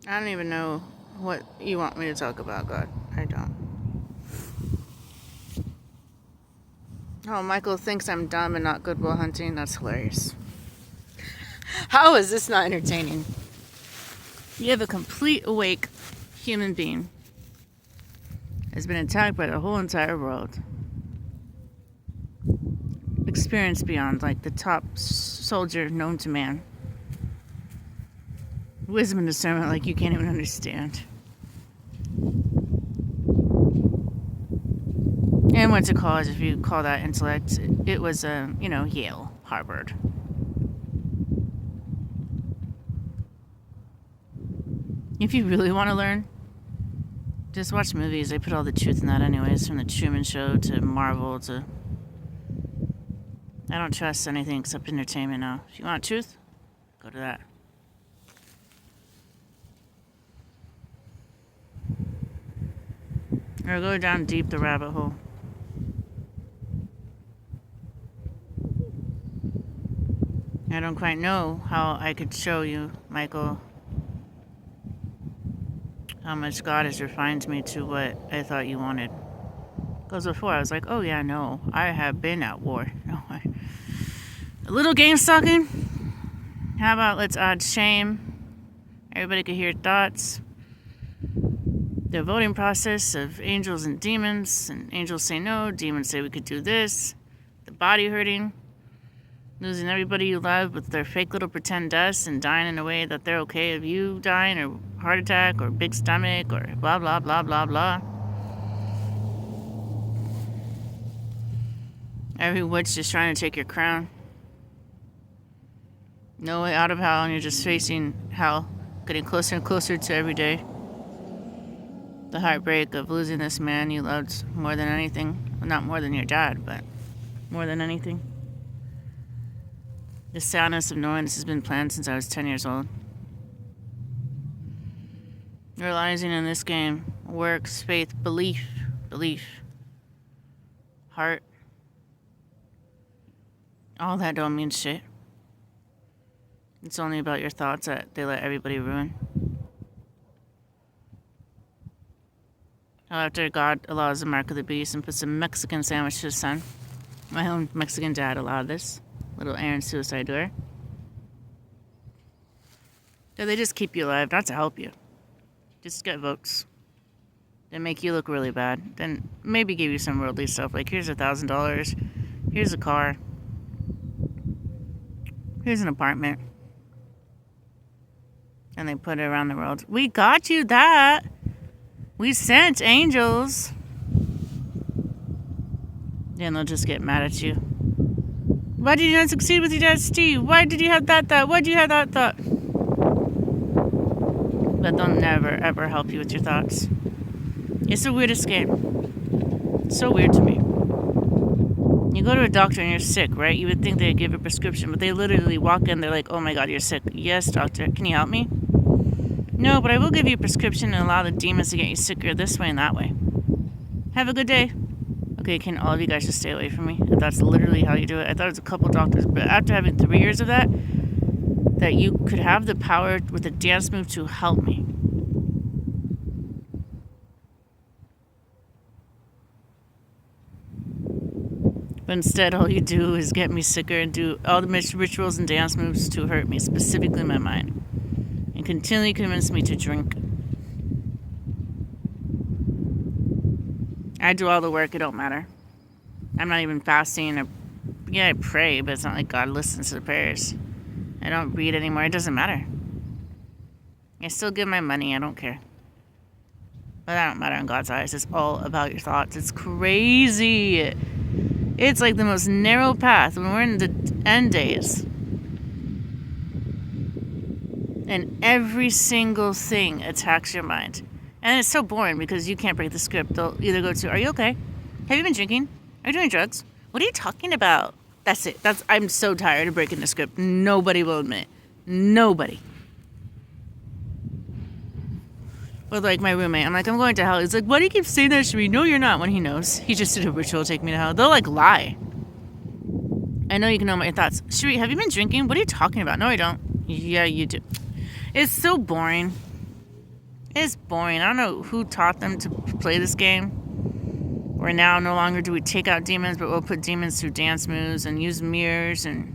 I don't even know what you want me to talk about, God. I don't. Oh, Michael thinks I'm dumb and not good while hunting. That's hilarious. How is this not entertaining? You have a complete awake human being has been attacked by the whole entire world. Experience beyond, like, the top soldier known to man. Wisdom and discernment like you can't even understand. And went to college, if you call that intellect. It was, Yale, Harvard. If you really want to learn, just watch movies. They put all the truth in that anyways, from the Truman Show to Marvel to... I don't trust anything except entertainment now. If you want truth, go to that. Or go down deep the rabbit hole. I don't quite know how I could show you, Michael, how much God has refined me to what I thought you wanted. Because before I was like, oh yeah, no, I have been at war. No, a little game stalking. How about let's add shame? Everybody could hear thoughts. The voting process of angels and demons, and angels say no, demons say we could do this. The body hurting. Losing everybody you love with their fake little pretend deaths and dying in a way that they're okay of you dying, or heart attack, or big stomach, or blah, blah, blah, blah, blah. Every witch just trying to take your crown. No way out of hell, and you're just facing hell, getting closer and closer to every day. The heartbreak of losing this man you loved more than anything. Well, not more than your dad, but more than anything. The sadness of knowing this has been planned since I was 10 years old. Realizing in this game, works, faith, belief, heart. All that don't mean shit. It's only about your thoughts that they let everybody ruin. After God allows the mark of the beast and puts a Mexican sandwich to his son. My own Mexican dad allowed this. Little Aaron suicide door. So they just keep you alive, not to help you. Just get votes. Then make you look really bad. Then maybe give you some worldly stuff, like here's $1,000. Here's a car. Here's an apartment. And they put it around the world. We got you that. We sent angels. Then they'll just get mad at you. Why did you not succeed with your dad's tea? Why did you have that thought? Why did you have that thought? But they'll never, ever help you with your thoughts. It's the weirdest game. It's so weird to me. You go to a doctor and you're sick, right? You would think they'd give a prescription, but they literally walk in, they're like, oh my God, you're sick. Yes, doctor, can you help me? No, but I will give you a prescription and allow the demons to get you sicker this way and that way. Have a good day. Okay, can all of you guys just stay away from me? If that's literally how you do it. I thought it was a couple doctors, but after having 3 years of that you could have the power with a dance move to help me. But instead, all you do is get me sicker and do all the rituals and dance moves to hurt me, specifically my mind. And continually convince me to drink. I do all the work, it don't matter. I'm not even fasting. I pray, but it's not like God listens to the prayers. I don't read anymore, it doesn't matter. I still give my money, I don't care. But that don't matter in God's eyes. It's all about your thoughts. It's crazy. It's like the most narrow path when we're in the end days. And every single thing attacks your mind. And it's so boring because you can't break the script. They'll either go to, are you okay? Have you been drinking? Are you doing drugs? What are you talking about? That's it. I'm so tired of breaking the script. Nobody will admit. Nobody. With like my roommate, I'm like, I'm going to hell. He's like, why do you keep saying that to me? No, you're not. When he knows. He just did a ritual to take me to hell. They'll like lie. I know you can know my thoughts. Sheree, have you been drinking? What are you talking about? No, I don't. Yeah, you do. It's so boring. It's boring. I don't know who taught them to play this game. Where now no longer do we take out demons, but we'll put demons through dance moves and use mirrors and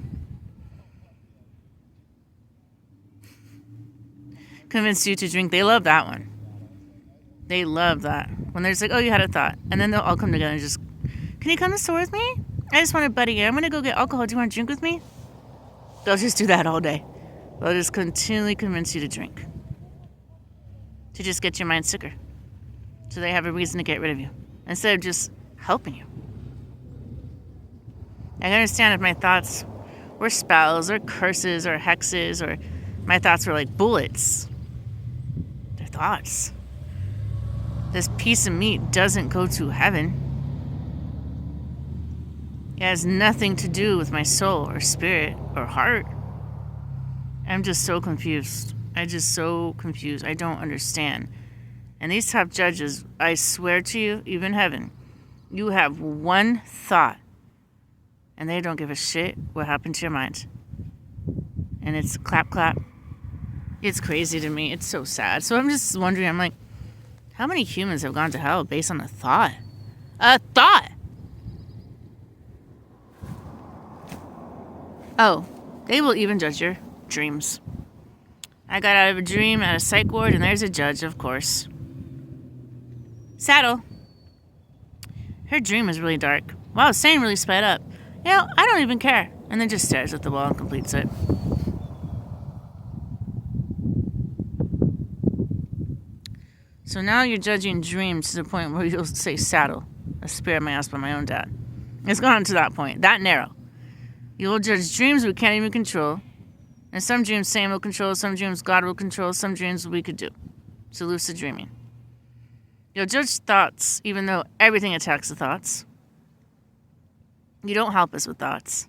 convince you to drink. They love that one. They love that. When they're just like, oh, you had a thought. And then they'll all come together and just, can you come to the store with me? I just want a buddy. I'm going to go get alcohol. Do you want to drink with me? They'll just do that all day. They'll just continually convince you to drink. To just get your mind sicker. So they have a reason to get rid of you. Instead of just helping you. I can understand if my thoughts were spells or curses or hexes, or my thoughts were like bullets. They're thoughts. This piece of meat doesn't go to heaven. It has nothing to do with my soul or spirit or heart. I'm just so confused. I don't understand. And these top judges, I swear to you, even heaven, you have one thought, and they don't give a shit what happened to your mind. And it's clap, clap. It's crazy to me. It's so sad. So I'm just wondering, I'm like, how many humans have gone to hell based on a thought? A thought! Oh, they will even judge your dreams. I got out of a dream at a psych ward, and there's a judge, of course. Saddle. Her dream was really dark. Wow, Sane really sped up. You know, I don't even care. And then just stares at the wall and completes it. So now you're judging dreams to the point where you'll say saddle. A spirit may ask by my own dad. It's gone to that point. That narrow. You'll judge dreams we can't even control. And some dreams Sane will control, some dreams God will control, some dreams we could do. It's lucid dreaming. You'll judge thoughts, even though everything attacks the thoughts. You don't help us with thoughts.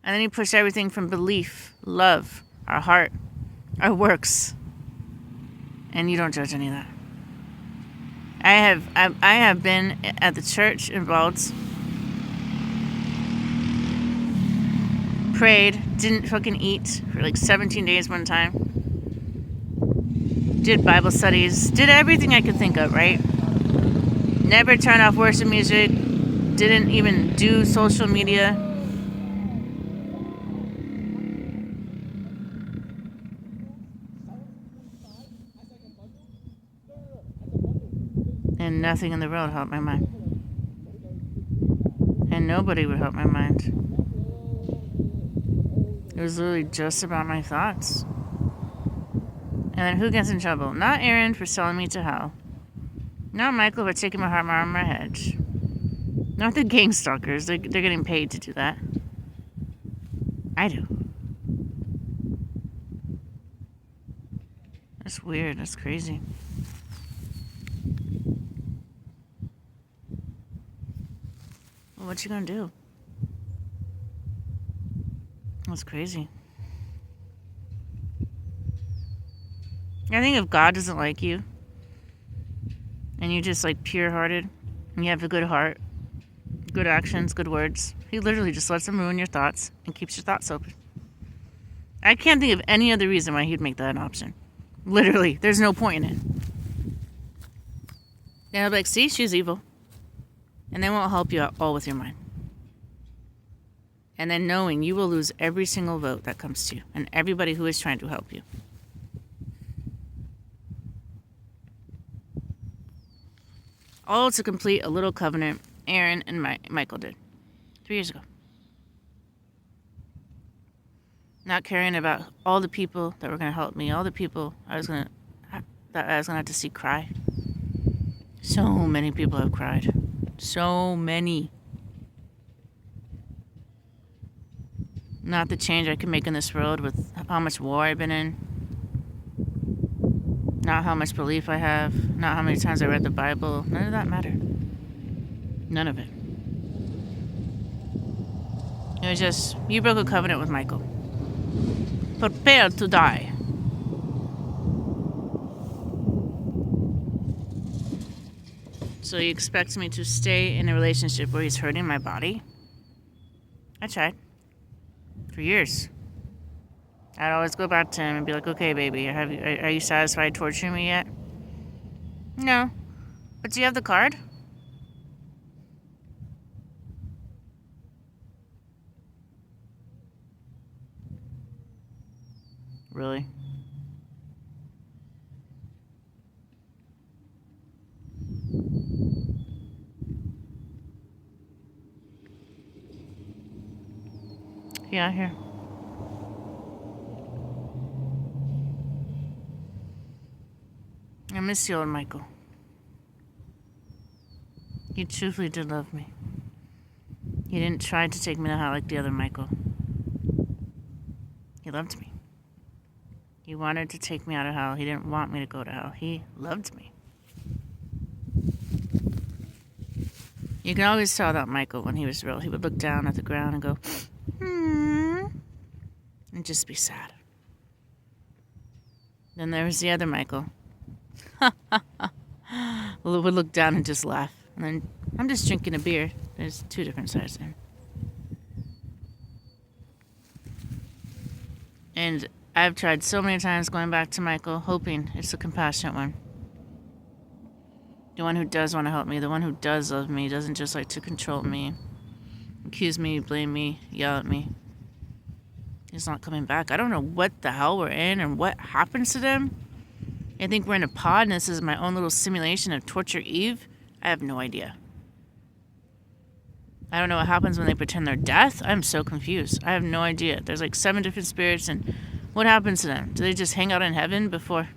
And then you push everything from belief, love, our heart, our works. And you don't judge any of that. I have been at the church involved. Prayed, didn't fucking eat for like 17 days one time. Did Bible studies, did everything I could think of, right? Never turned off worship music, didn't even do social media. And nothing in the world helped my mind. And nobody would help my mind. It was literally just about my thoughts. And then who gets in trouble? Not Aaron for selling me to hell. Not Michael for taking my heart, my arm, my head. Not the gang stalkers. They're getting paid to do that. I do. That's weird. That's crazy. Well, what you gonna do? That's crazy. I think if God doesn't like you, and you're just like pure-hearted, and you have a good heart, good actions, good words, He literally just lets them ruin your thoughts and keeps your thoughts open. I can't think of any other reason why He'd make that an option. Literally, there's no point in it. And I'll be like, see, she's evil. And they won't help you at all with your mind. And then knowing you will lose every single vote that comes to you, and everybody who is trying to help you. All to complete a little covenant Aaron and Michael did 3 years ago. Not caring about all the people that were going to help me, all the people that I was going to have to see cry. So many people have cried. So many. Not the change I can make in this world with how much war I've been in. Not how much belief I have. Not how many times I read the Bible. None of that mattered. None of it. It was just, you broke a covenant with Michael. Prepare to die. So he expects me to stay in a relationship where he's hurting my body? I tried. For years. I'd always go back to him and be like, okay, baby, are you satisfied torturing me yet? No. But do you have the card? Really? Yeah, here. I miss you, old Michael. You truly did love me. You didn't try to take me to hell like the other Michael. He loved me. He wanted to take me out of hell. He didn't want me to go to hell. He loved me. You can always tell that Michael when he was real. He would look down at the ground and go, and just be sad. Then there was the other Michael. Would look down and just laugh. And then, I'm just drinking a beer. There's two different sides there. And I've tried so many times going back to Michael, hoping it's the compassionate one. The one who does want to help me, the one who does love me, doesn't just like to control me, accuse me, blame me, yell at me. He's not coming back. I don't know what the hell we're in and what happens to them. I think we're in a pod and this is my own little simulation of Torture Eve. I have no idea. I don't know what happens when they pretend they're death. I'm so confused. I have no idea. There's like 7 different spirits, and what happens to them? Do they just hang out in heaven before?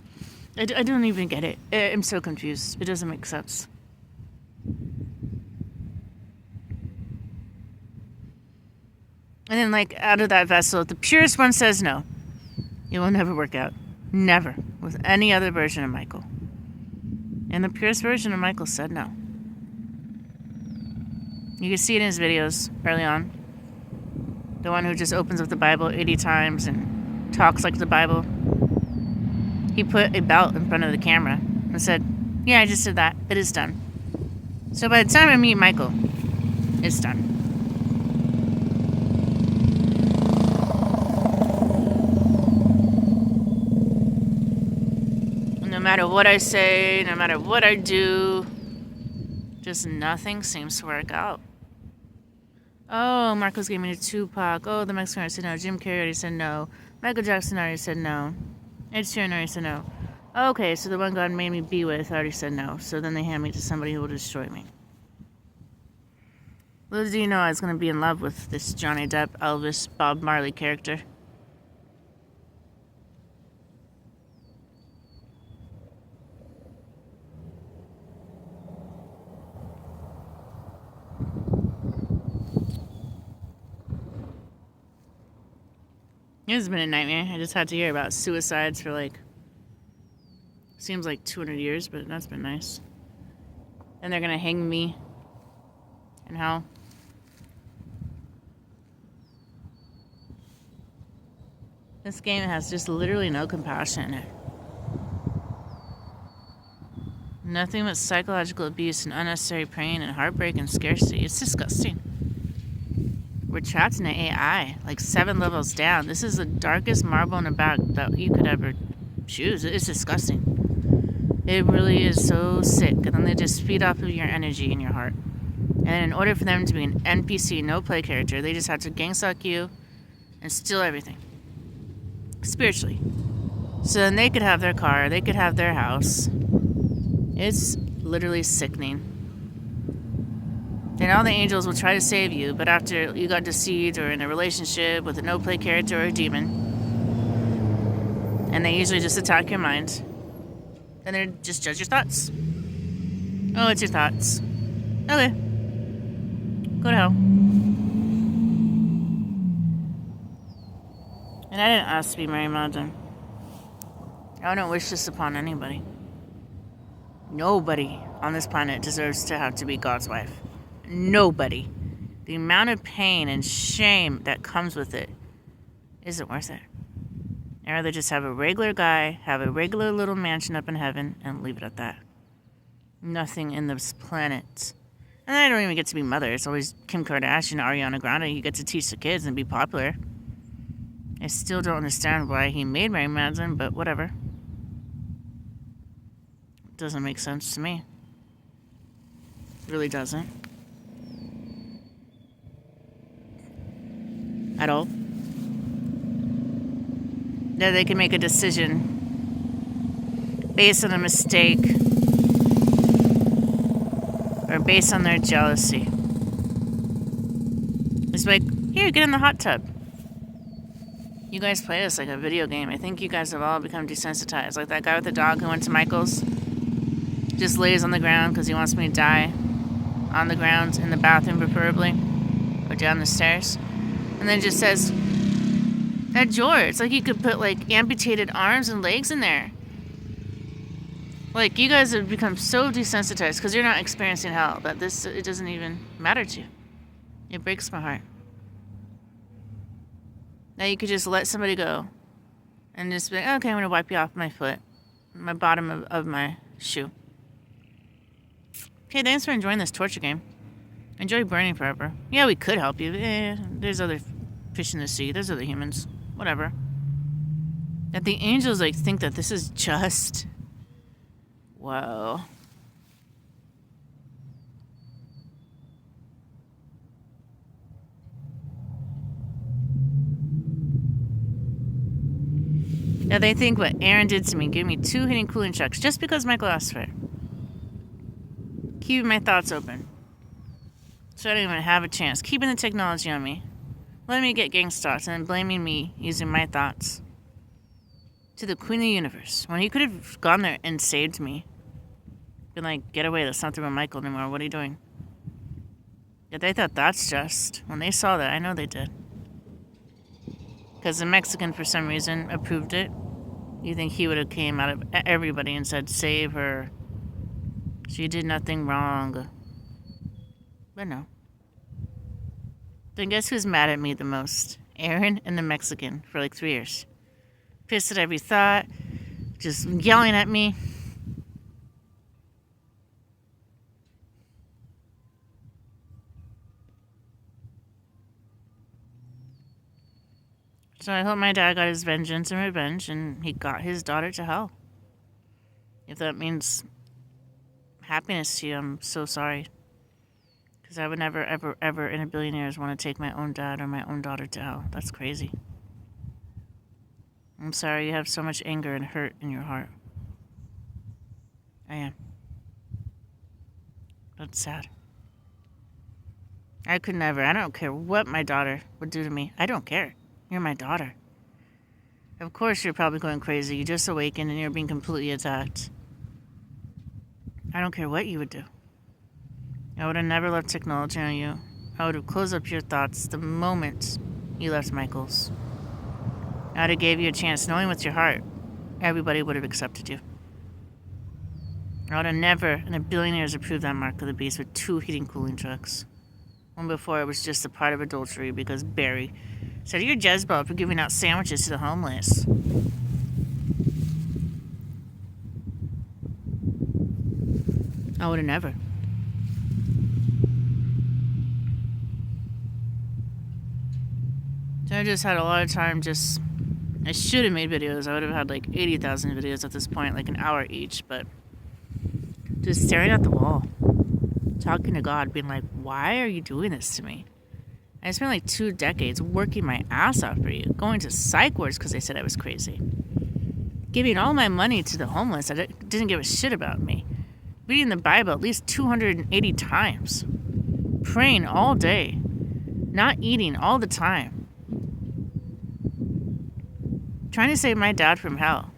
I don't even get it. I'm so confused. It doesn't make sense. And then, like, out of that vessel, the purest one says no. It will never work out. Never. With any other version of Michael. And the purest version of Michael said no. You can see it in his videos early on. The one who just opens up the Bible 80 times and talks like the Bible. He put a belt in front of the camera and said, yeah, I just did that. It is done. So by the time I meet Michael, it's done. No matter what I say, no matter what I do, just nothing seems to work out. Oh, Marcos gave me to Tupac. Oh, the Mexican already said no. Jim Carrey already said no. Michael Jackson already said no. Ed Sheeran already said no. Okay, so the one God made me be with already said no. So then they hand me to somebody who will destroy me. Little do you know I was going to be in love with this Johnny Depp, Elvis, Bob Marley character. It's been a nightmare. I just had to hear about suicides for like, seems like 200 years, but that's been nice. And they're gonna hang me in hell. This game has just literally no compassion in it. Nothing but psychological abuse and unnecessary pain and heartbreak and scarcity. It's disgusting. We're trapped in an AI, like 7 levels down. This is the darkest marble in a bag that you could ever choose. It's disgusting. It really is so sick. And then they just feed off of your energy in your heart. And in order for them to be an NPC, no play character, they just have to gang stalk you and steal everything. Spiritually. So then they could have their car, they could have their house. It's literally sickening. And all the angels will try to save you, but after you got deceived or in a relationship with a no-play character or a demon, and they usually just attack your mind, then they just judge your thoughts. Oh, it's your thoughts. Okay. Go to hell. And I didn't ask to be Mary Magdalene. I don't wish this upon anybody. Nobody on this planet deserves to have to be God's wife. Nobody. The amount of pain and shame that comes with it isn't worth it. I'd rather just have a regular guy, have a regular little mansion up in heaven, and leave it at that. Nothing in this planet. And I don't even get to be mother. It's always Kim Kardashian, Ariana Grande. You get to teach the kids and be popular. I still don't understand why he made Mary Magdalene, but whatever. Doesn't make sense to me. It really doesn't. At all. That they can make a decision based on a mistake or based on their jealousy. It's like, here, get in the hot tub. You guys play this like a video game. I think you guys have all become desensitized. Like that guy with the dog who went to Michael's. Just lays on the ground because he wants me to die. On the ground, in the bathroom preferably. Or down the stairs. And then just says, that's yours. It's like you could put like amputated arms and legs in there. Like you guys have become so desensitized because you're not experiencing hell that it doesn't even matter to you. It breaks my heart. Now you could just let somebody go and just be like, okay, I'm going to wipe you off my foot, my bottom of my shoe. Okay, thanks for enjoying this torture game. Enjoy burning forever. Yeah, we could help you. There's other fish in the sea. There's other humans. Whatever. That the angels like think that this is just. Whoa. Now they think what Aaron did to me, gave me 2 heating cooling checks just because Michael asked for it. Keeping my thoughts open. So I don't even have a chance. Keeping the technology on me. Letting me get gang thoughts and then blaming me using my thoughts. To the Queen of the Universe. When he could have gone there and saved me. Been like, get away, that's not the real Michael anymore. What are you doing? Yet they thought that's just. When they saw that, I know they did. Because the Mexican, for some reason, approved it. You think he would have came out of everybody and said, save her. She did nothing wrong. But no. Then guess who's mad at me the most? Aaron and the Mexican for like 3 years. Pissed at every thought. Just yelling at me. So I hope my dad got his vengeance and revenge and he got his daughter to hell. If that means happiness to you, I'm so sorry. Because I would never, ever, ever in a billion years want to take my own dad or my own daughter to hell. That's crazy. I'm sorry you have so much anger and hurt in your heart. I am. That's sad. I could never. I don't care what my daughter would do to me. I don't care. You're my daughter. Of course you're probably going crazy. You just awakened and you're being completely attacked. I don't care what you would do. I would have never left technology on you. I would have closed up your thoughts the moment you left Michael's. I would have gave you a chance, knowing with your heart, everybody would have accepted you. I would have never in a billion years approved that mark of the beast with 2 heating cooling trucks. One before it was just a part of adultery because Barry said, you're Jezebel for giving out sandwiches to the homeless. I would have never. So I just had a lot of time I should have made videos. I would have had like 80,000 videos at this point, like an hour each, but just staring at the wall, talking to God, being like, why are you doing this to me? I spent like 2 decades working my ass off for you, going to psych wards because they said I was crazy, giving all my money to the homeless that didn't give a shit about me, reading the Bible at least 280 times, praying all day, not eating all the time, trying to save my dad from hell.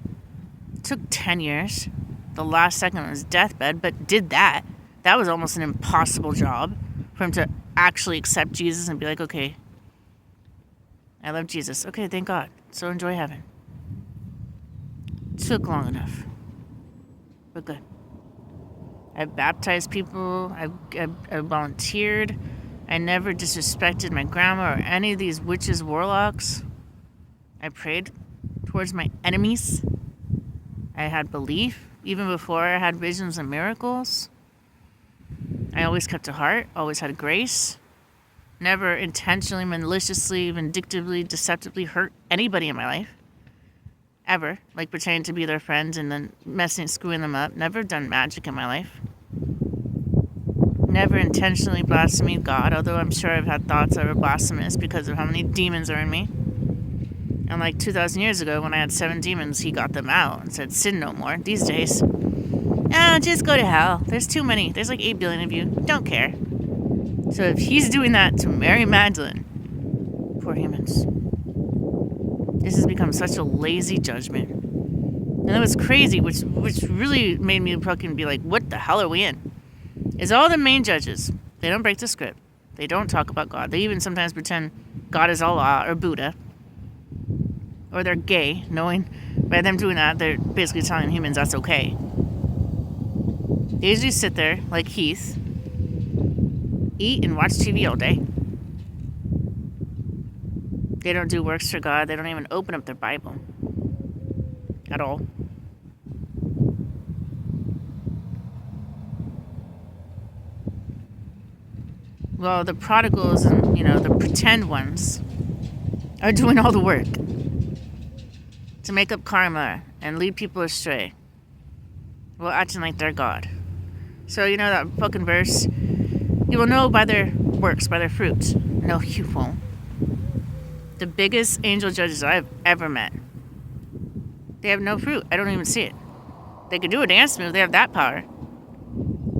It took 10 years. The last second on his deathbed, but did that. That was almost an impossible job for him to actually accept Jesus and be like, okay, I love Jesus. Okay, thank God. So enjoy heaven. It took long enough. But good. I've baptized people. I've volunteered. I never disrespected my grandma or any of these witches, warlocks. I prayed towards my enemies. I had belief even before I had visions and miracles. I always kept a heart, always had grace. Never intentionally, maliciously, vindictively, deceptively hurt anybody in my life. ever. Like pretending to be their friends and then screwing them up. Never done magic in my life. Never intentionally blasphemed God, although I'm sure I've had thoughts that were blasphemous because of how many demons are in me. And like 2,000 years ago, when I had 7 demons, he got them out and said, sin no more. These days, just go to hell. There's too many. There's like 8 billion of you. Don't care. So if he's doing that to Mary Magdalene, poor humans. This has become such a lazy judgment. And it was crazy, which really made me fucking be like, what the hell are we in? Is all the main judges, they don't break the script. They don't talk about God. They even sometimes pretend God is Allah or Buddha. Or they're gay, knowing by them doing that, they're basically telling humans that's okay. They usually sit there, like Heath, eat and watch TV all day. They don't do works for God. They don't even open up their Bible. At all. Well, the prodigals and, the pretend ones are doing all the work to make up karma and lead people astray. Well, acting like they're God. So, that fucking verse, you will know by their works, by their fruit. No, you won't. The biggest angel judges I've ever met, they have no fruit. I don't even see it. They could do a dance move. They have that power.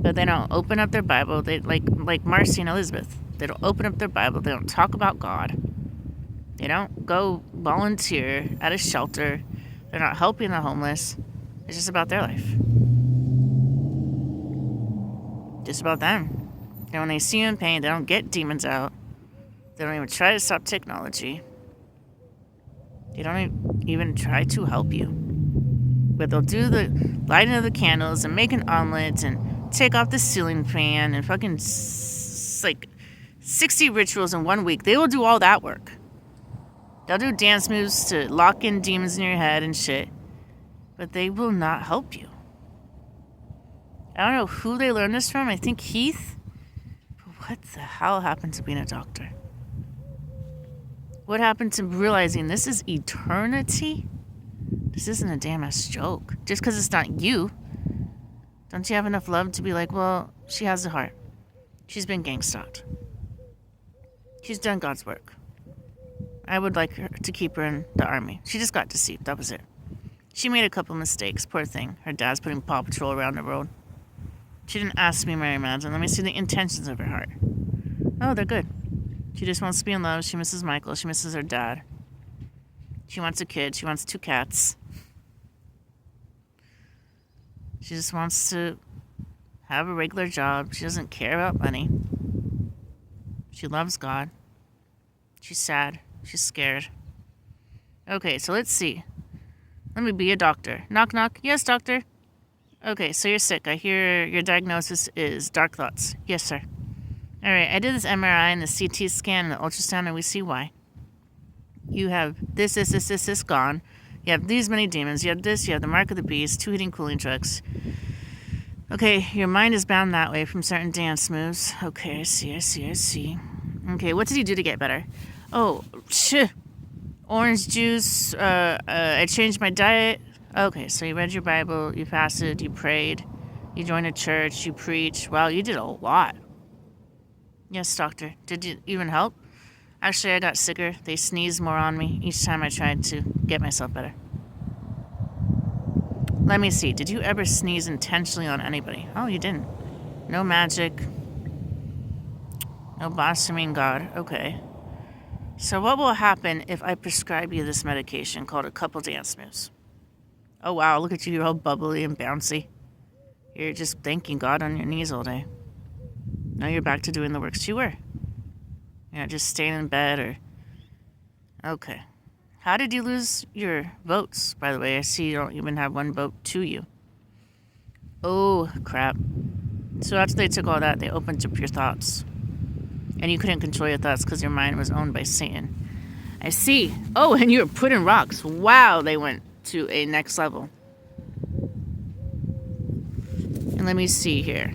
But they don't open up their Bible. They like Marcy and Elizabeth. They don't open up their Bible. They don't talk about God. They don't go volunteer at a shelter. They're not helping the homeless. It's just about their life. Just about them. And when they see you in pain, they don't get demons out. They don't even try to stop technology. They don't even try to help you. But they'll do the lighting of the candles and make an omelet and take off the ceiling fan and fucking 60 rituals in 1 week. They will do all that work. They'll do dance moves to lock in demons in your head and shit. But they will not help you. I don't know who they learned this from. I think Heath. But what the hell happened to being a doctor? What happened to realizing this is eternity? This isn't a damn ass joke. Just because it's not you. Don't you have enough love to be like, well, she has a heart. She's been gang stalked. She's done God's work. I would like her to keep her in the army. She just got deceived. That was it. She made a couple mistakes. Poor thing. Her dad's putting Paw Patrol around the road. She didn't ask me, Mary Magdalene. Let me see the intentions of her heart. Oh, they're good. She just wants to be in love. She misses Michael. She misses her dad. She wants a kid. She wants 2 cats. She just wants to have a regular job. She doesn't care about money. She loves God. She's sad. She's scared. Okay, so let's see. Let me be a doctor. Knock, knock. Yes, doctor. Okay, so you're sick. I hear your diagnosis is dark thoughts. Yes, sir. All right, I did this MRI and the CT scan and the ultrasound, and we see why. You have this gone. You have these many demons. You have this. You have the mark of the beast, 2 heating cooling trucks. Okay, your mind is bound that way from certain dance moves. Okay, I see. Okay, what did you do to get better? Oh, orange juice. I changed my diet. Okay, so you read your Bible, you fasted, you prayed, you joined a church, you preached. Wow, you did a lot. Yes, doctor. Did it even help? Actually, I got sicker. They sneezed more on me each time I tried to get myself better. Let me see. Did you ever sneeze intentionally on anybody? Oh, you didn't. No magic. No blaspheming God. Okay. So what will happen if I prescribe you this medication called a couple dance moves? Oh, wow. Look at you. You're all bubbly and bouncy. You're just thanking God on your knees all day. Now you're back to doing the works you were. You're not just staying in bed or... Okay. How did you lose your votes, by the way? I see you don't even have 1 vote to you. Oh, crap. So after they took all that, they opened up your thoughts. And you couldn't control your thoughts because your mind was owned by Satan. I see. Oh, and you were put in rocks. Wow, they went to a next level. And let me see here.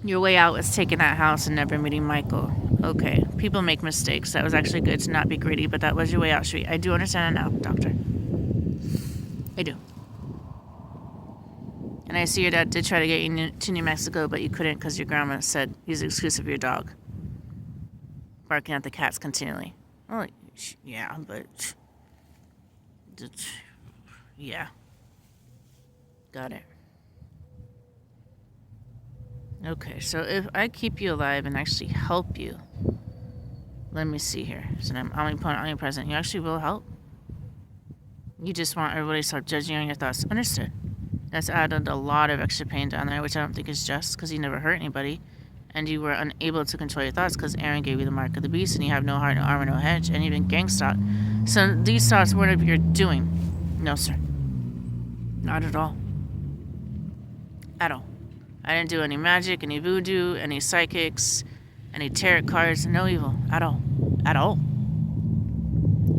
Your way out was taking that house and never meeting Michael. Okay, people make mistakes. That was actually good to not be greedy, but that was your way out, Sweet. I do understand it now, doctor. I do. And I see your dad did try to get you to New Mexico, but you couldn't because your grandma said use the excuse of your dog barking at the cats continually. Oh, yeah, but... Yeah. Got it. Okay, so if I keep you alive and actually help you... Let me see here. So I'm omnipresent. You actually will help? You just want everybody to stop judging you on your thoughts. Understood. That's added a lot of extra pain down there, which I don't think is just, because you never hurt anybody. And you were unable to control your thoughts because Aaron gave you the mark of the beast, and you have no heart, no armor, no hedge, and even gang stalk. So these thoughts weren't of your doing. No, sir. Not at all. At all. I didn't do any magic, any voodoo, any psychics, any tarot cards. No evil. At all. At all.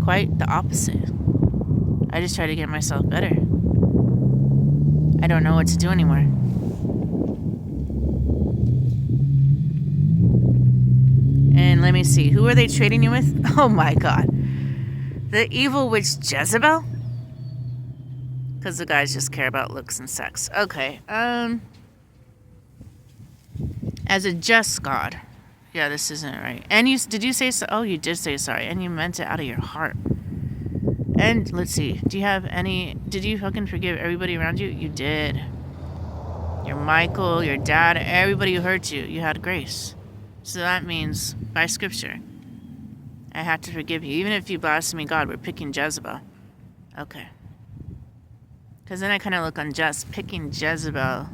Quite the opposite. I just try to get myself better. I don't know what to do anymore. And let me see. Who are they trading you with? Oh my god. The evil witch Jezebel? Because the guys just care about looks and sex. Okay. As a just god. Yeah, this isn't right. And did you say so? Oh, you did say sorry. And you meant it out of your heart. And let's see. Did you fucking forgive everybody around you? You did. Your Michael, your dad, everybody who hurt you. You had grace. So that means, by scripture, I have to forgive you. Even if you blaspheme God, we're picking Jezebel. Okay. Because then I kind of look unjust. Picking Jezebel,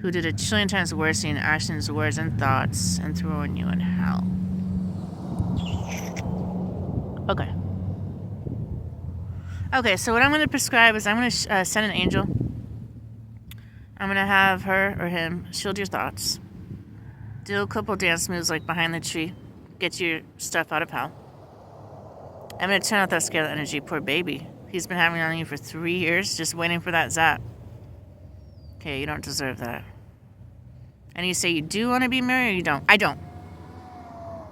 who did a trillion times worse in actions, words, and thoughts, and throwing you in hell. Okay. Okay, so what I'm going to prescribe is I'm going to send an angel. I'm going to have her or him shield your thoughts. Do a couple dance moves like behind the tree. Get your stuff out of hell. I'm going to turn off that scale energy. Poor baby. He's been having it on you for 3 years, just waiting for that zap. Okay, you don't deserve that. And you say you do want to be married or you don't? I don't.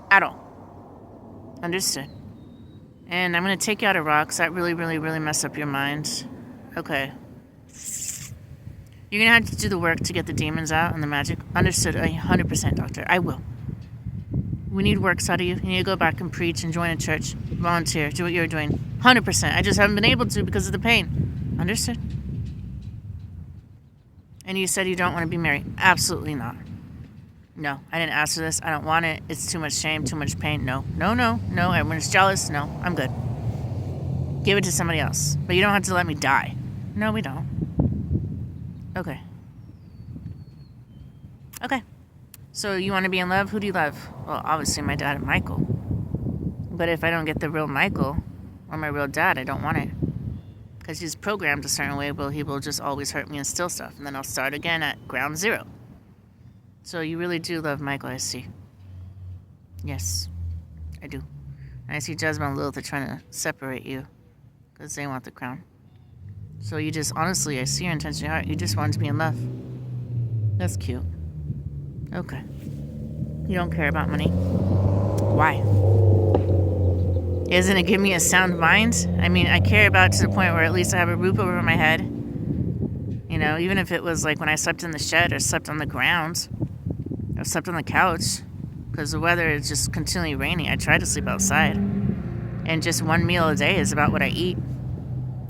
At all. Understood. And I'm going to take you out of rocks. That really, really, really messed up your mind. Okay. You're going to have to do the work to get the demons out and the magic. Understood. 100%, doctor. I will. We need works out of you. You need to go back and preach and join a church. Volunteer. Do what you're doing. 100%. I just haven't been able to because of the pain. Understood. And you said you don't want to be married. Absolutely not. No, I didn't ask for this. I don't want it. It's too much shame, too much pain. No. Everyone's jealous. No, I'm good. Give it to somebody else. But you don't have to let me die. No, we don't. Okay. So you want to be in love? Who do you love? Well, obviously my dad and Michael. But if I don't get the real Michael or my real dad, I don't want it. Because he's programmed a certain way, he will just always hurt me and steal stuff. And then I'll start again at ground zero. So you really do love Michael, I see. Yes, I do. And I see Jezebel and Lilith are trying to separate you. Because they want the crown. So you just, honestly, I see your intention in your heart. You just want to be in love. That's cute. Okay. You don't care about money. Why? Isn't it give me a sound mind? I mean, I care about it to the point where at least I have a roof over my head. You know, even if it was like when I slept in the shed or slept on the ground. Or slept on the couch. Because the weather is just continually raining. I try to sleep outside. And just one meal a day is about what I eat.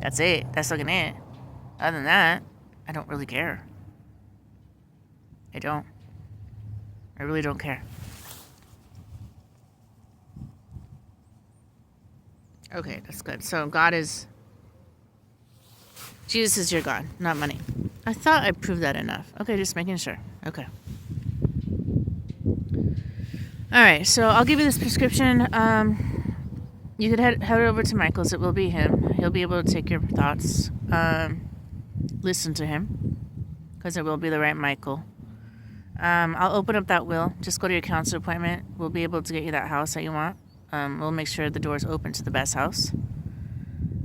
That's it. That's looking it. Other than that, I don't really care. I don't. I really don't care. Okay, that's good. So Jesus is your God, not money. I thought I proved that enough. Okay, just making sure. Okay. All right, so I'll give you this prescription. You could head over to Michael's. It will be him. He'll be able to take your thoughts. Listen to him, because it will be the right Michael. I'll open up that will. Just go to your counselor appointment. We'll be able to get you that house that you want. We'll make sure the door's open to the best house.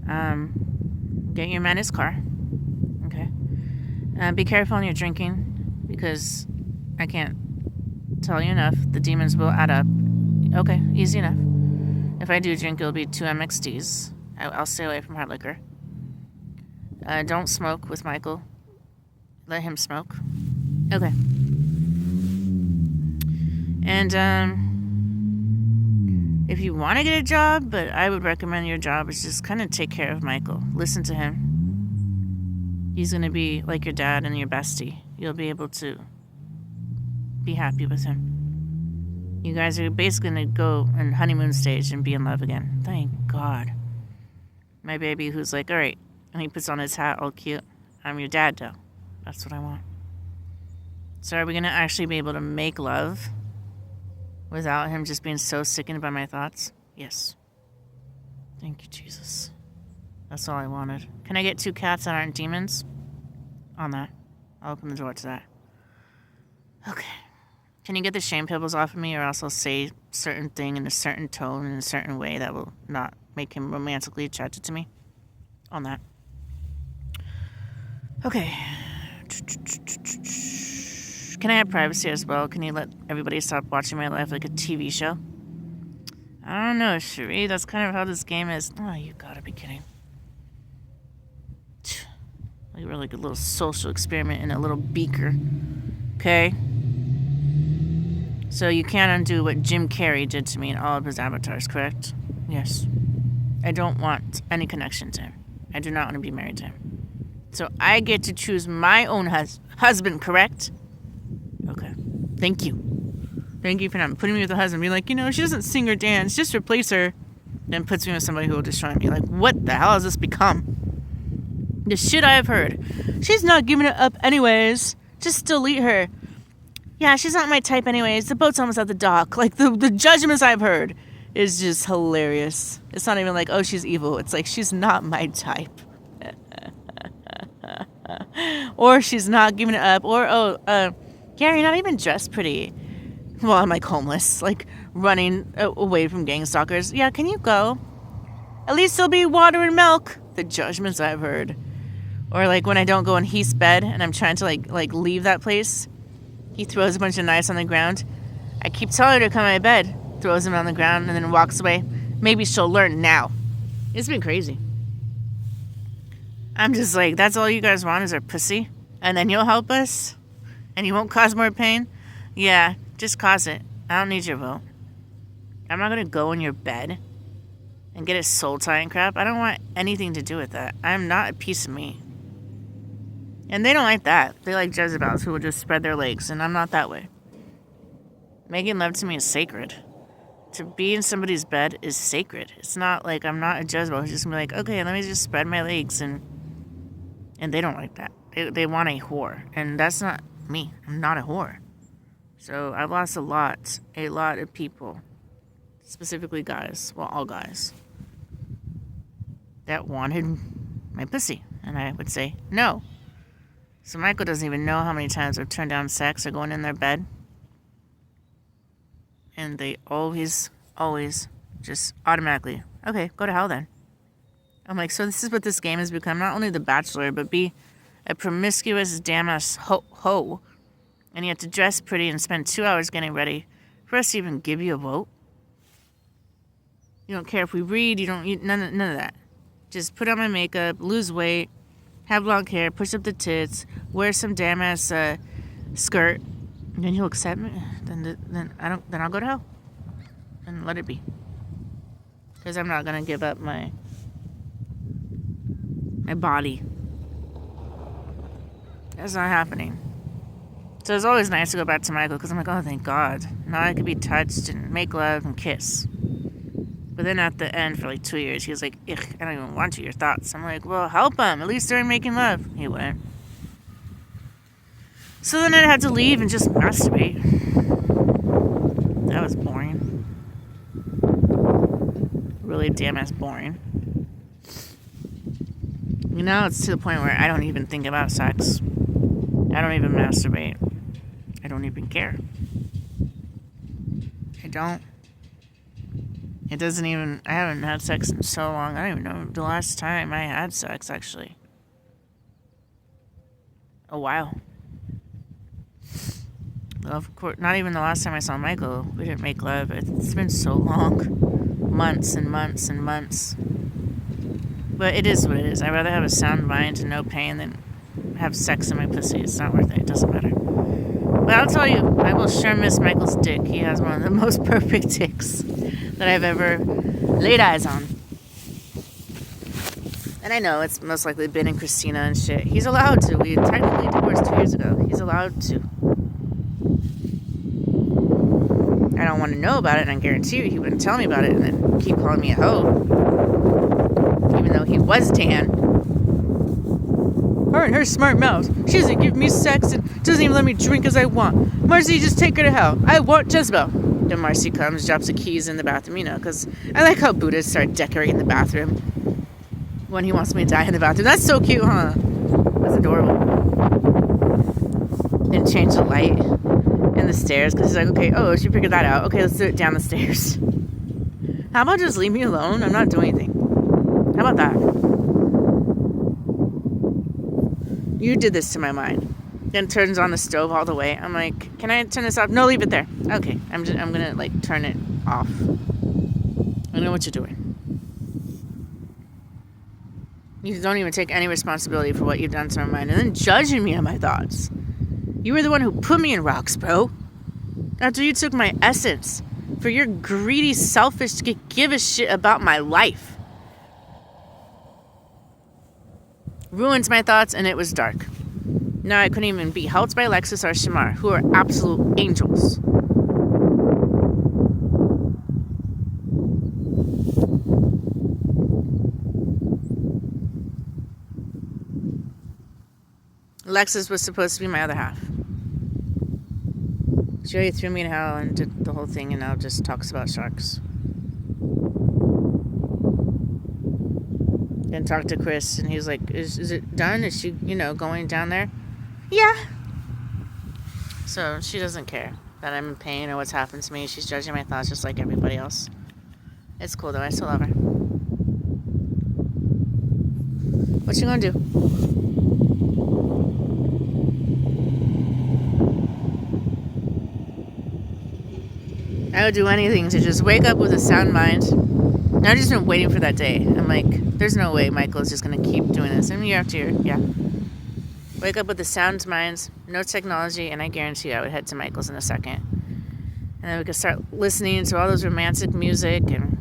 Get your man his car. Okay. Be careful when you're drinking, because I can't tell you enough. The demons will add up. Okay, easy enough. If I do drink, it'll be 2 MXDs. I'll stay away from hard liquor. Don't smoke with Michael. Let him smoke. Okay. And, if you want to get a job, but I would recommend your job is just kind of take care of Michael. Listen to him. He's going to be like your dad and your bestie. You'll be able to be happy with him. You guys are basically going to go in honeymoon stage and be in love again. Thank God. My baby who's like, all right. And he puts on his hat all cute. I'm your dad, though. That's what I want. So are we going to actually be able to make love without him just being so sickened by my thoughts? Yes. Thank you, Jesus. That's all I wanted. Can I get 2 cats that aren't demons? On that. I'll open the door to that. Okay. Can you get the shame pebbles off of me, or else I'll say certain thing in a certain tone in a certain way that will not make him romantically attracted to me? On that. Okay. Can I have privacy as well? Can you let everybody stop watching my life like a TV show? I don't know, Cherie. That's kind of how this game is. Oh, you gotta be kidding. Like a really good little social experiment in a little beaker. Okay? So you can't undo what Jim Carrey did to me in all of his avatars, correct? Yes. I don't want any connection to him. I do not want to be married to him. So I get to choose my own husband, correct? Okay. Thank you. Thank you for not putting me with a husband. Be like, she doesn't sing or dance. Just replace her. Then puts me with somebody who will destroy me. Like, what the hell has this become? The shit I have heard. She's not giving it up anyways. Just delete her. Yeah, she's not my type anyways. The boat's almost at the dock. Like, the judgments I've heard is just hilarious. It's not even like, oh, she's evil. It's like, she's not my type. Or she's not giving it up. Or, yeah, you're not even dressed pretty. Well, I'm like homeless. Like, running away from gang stalkers. Yeah, can you go? At least there'll be water and milk. The judgments I've heard. Or, like, when I don't go in Heath's bed and I'm trying to, like leave that place. He throws a bunch of knives on the ground. I keep telling her to come to my bed. Throws them on the ground and then walks away. Maybe she'll learn now. It's been crazy. I'm just like, that's all you guys want is our pussy? And then you'll help us? And you won't cause more pain? Yeah, just cause it. I don't need your vote. I'm not going to go in your bed and get a soul tie and crap. I don't want anything to do with that. I'm not a piece of meat. And they don't like that. They like Jezebels who will just spread their legs, and I'm not that way. Making love to me is sacred. To be in somebody's bed is sacred. It's not like I'm not a Jezebel who's just going to be like, okay, let me just spread my legs, and they don't like that. They want a whore, and that's not me. I'm not a whore. So I've lost a lot of people, specifically guys, well, all guys, that wanted my pussy, and I would say no. So Michael doesn't even know how many times I've turned down sex or going in their bed. And they always just automatically, okay, go to hell then. I'm like, so this is what this game has become. Not only The Bachelor, but be a promiscuous damn-ass hoe. And you have to dress pretty and spend 2 hours getting ready for us to even give you a vote. You don't care if we read. None of that. Just put on my makeup, lose weight, have long hair, push up the tits, wear some damn ass skirt, and then you'll accept me. Then I'll go to hell and let it be. Because I'm not gonna give up my body. That's not happening. So it's always nice to go back to Michael because I'm like, oh, thank God. Now I could be touched and make love and kiss. But then at the end, for like 2 years, he was like, I don't even want your thoughts. I'm like, well, help him. At least during making love. He wouldn't. So then I had to leave and just masturbate. That was boring. Really damn ass boring. Now it's to the point where I don't even think about sex. I don't even masturbate. I don't even care. I don't. It doesn't even... I haven't had sex in so long. I don't even know the last time I had sex, actually. A while. Of course, not even the last time I saw Michael. We didn't make love. It's been so long. Months and months and months. But it is what it is. I'd rather have a sound mind and no pain than have sex in my pussy. It's not worth it. It doesn't matter. But I'll tell you, I will sure miss Michael's dick. He has one of the most perfect dicks that I've ever laid eyes on. And I know it's most likely Ben and Christina and shit. He's allowed to. We technically divorced 2 years ago. He's allowed to. I don't want to know about it, and I guarantee you he wouldn't tell me about it and then keep calling me a hoe. Even though he was tan. Her and her smart mouth. She doesn't give me sex and doesn't even let me drink as I want. Marcy, just take her to hell. I want Jezebel. Then Marcy comes, drops the keys in the bathroom, because I like how Buddhists start decorating the bathroom when he wants me to die in the bathroom. That's so cute, huh? That's adorable. Then change the light and the stairs, because he's like, okay, oh, she figured that out. Okay, let's do it down the stairs. How about just leave me alone? I'm not doing anything. How about that? You did this to my mind. Then turns on the stove all the way. I'm like, can I turn this off? No, leave it there. Okay, I'm gonna turn it off. I know what you're doing. You don't even take any responsibility for what you've done to my mind, and then judging me on my thoughts. You were the one who put me in rocks, bro. After you took my essence, for your greedy, selfish, give a shit about my life. Ruined my thoughts, and it was dark. Now I couldn't even be helped by Lexus or Shamar, who are absolute angels. Lexus was supposed to be my other half. She already threw me in hell and did the whole thing, and now just talks about sharks. Then talked to Chris, and he's like, is it done? Is she, going down there? Yeah. So she doesn't care that I'm in pain or what's happened to me. She's judging my thoughts just like everybody else. It's cool, though. I still love her. What you gonna do? I would do anything to just wake up with a sound mind. And I've just been waiting for that day. I'm like, there's no way Michael's just going to keep doing this. And year after year, yeah. Wake up with a sound mind, no technology, and I guarantee you I would head to Michael's in a second. And then we could start listening to all those romantic music and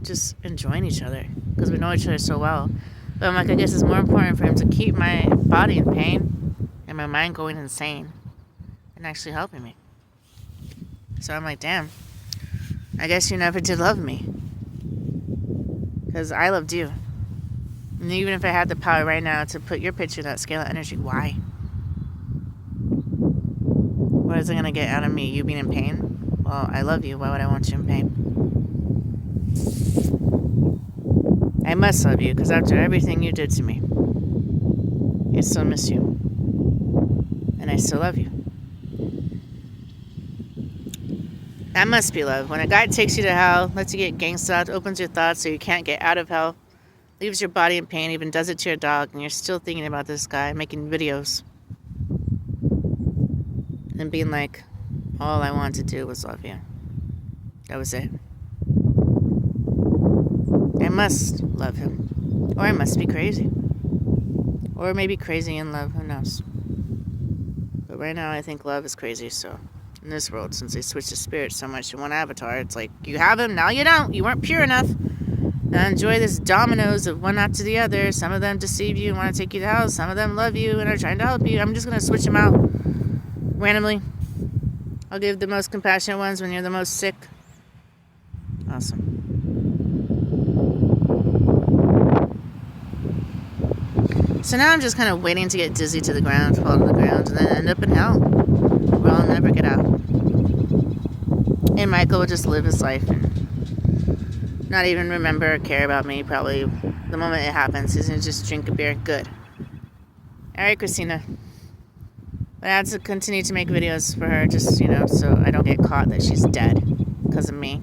just enjoying each other. Because we know each other so well. But I'm like, I guess it's more important for him to keep my body in pain and my mind going insane and actually helping me. So I'm like, damn, I guess you never did love me. Because I loved you. And even if I had the power right now to put your picture in that scale of energy, why? What is it going to get out of me? You being in pain? Well, I love you. Why would I want you in pain? I must love you, because after everything you did to me, I still miss you. And I still love you. That must be love. When a guy takes you to hell, lets you get gangsta, opens your thoughts so you can't get out of hell, leaves your body in pain, even does it to your dog, and you're still thinking about this guy making videos. And being like, all I wanted to do was love you. That was it. I must love him. Or I must be crazy. Or maybe crazy in love, who knows. But right now I think love is crazy, so... in this world, since they switched the spirit so much in one avatar, it's like, you have him, now you don't. You weren't pure enough. Now enjoy this dominoes of one after the other. Some of them deceive you and want to take you to hell. Some of them love you and are trying to help you. I'm just going to switch them out randomly. I'll give the most compassionate ones when you're the most sick. Awesome. So now I'm just kind of waiting to get dizzy to the ground, fall to the ground, and then end up in hell. Where I'll never get out. And Michael will just live his life and not even remember or care about me. Probably the moment it happens, he's going to just drink a beer. Good. Alright, Christina. But I have to continue to make videos for her just, so I don't get caught that she's dead because of me.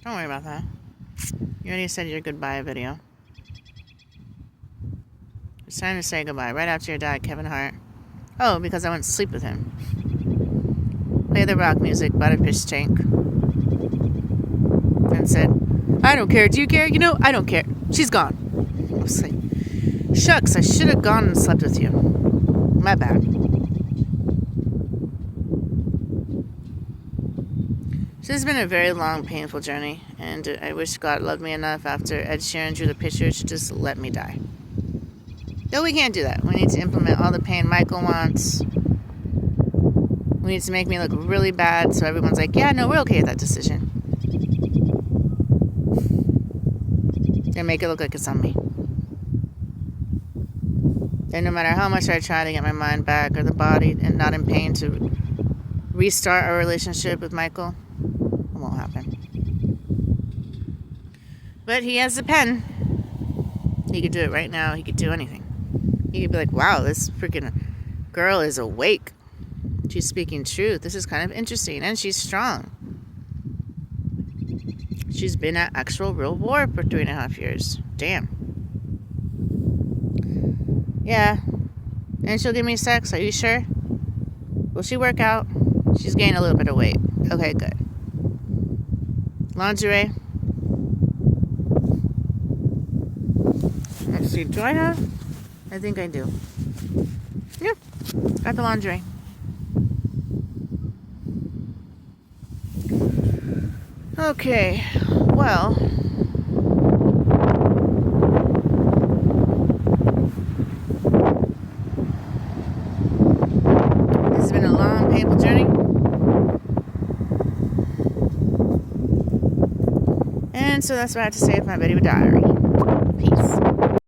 Don't worry about that. You already said your goodbye video. It's time to say goodbye. Right after you died, Kevin Hart. Oh, because I went to sleep with him. Play the rock music, bought a fish tank. And said, I don't care. Do you care? You know, I don't care. She's gone. I was like, shucks, I should have gone and slept with you. My bad. This has been a very long, painful journey, and I wish God loved me enough after Ed Sheeran drew the picture to just let me die. Though we can't do that. We need to implement all the pain Michael wants. We need to make me look really bad so everyone's like, yeah, no, we're okay with that decision. And make it look like it's on me. And no matter how much I try to get my mind back or the body and not in pain to restart our relationship with Michael, it won't happen. But he has the pen. He could do it right now. He could do anything. He could be like, wow, this freaking girl is awake. She's speaking truth. This is kind of interesting. And she's strong. She's been at actual real war for 3.5 years. Damn. Yeah. And she'll give me sex. Are you sure? Will she work out? She's gained a little bit of weight. Okay, good. Lingerie. Let's see. Do I have? I think I do. Yeah. Got the lingerie. Okay. Well. This has been a long, painful journey. And so that's what I have to say with my video diary. Peace.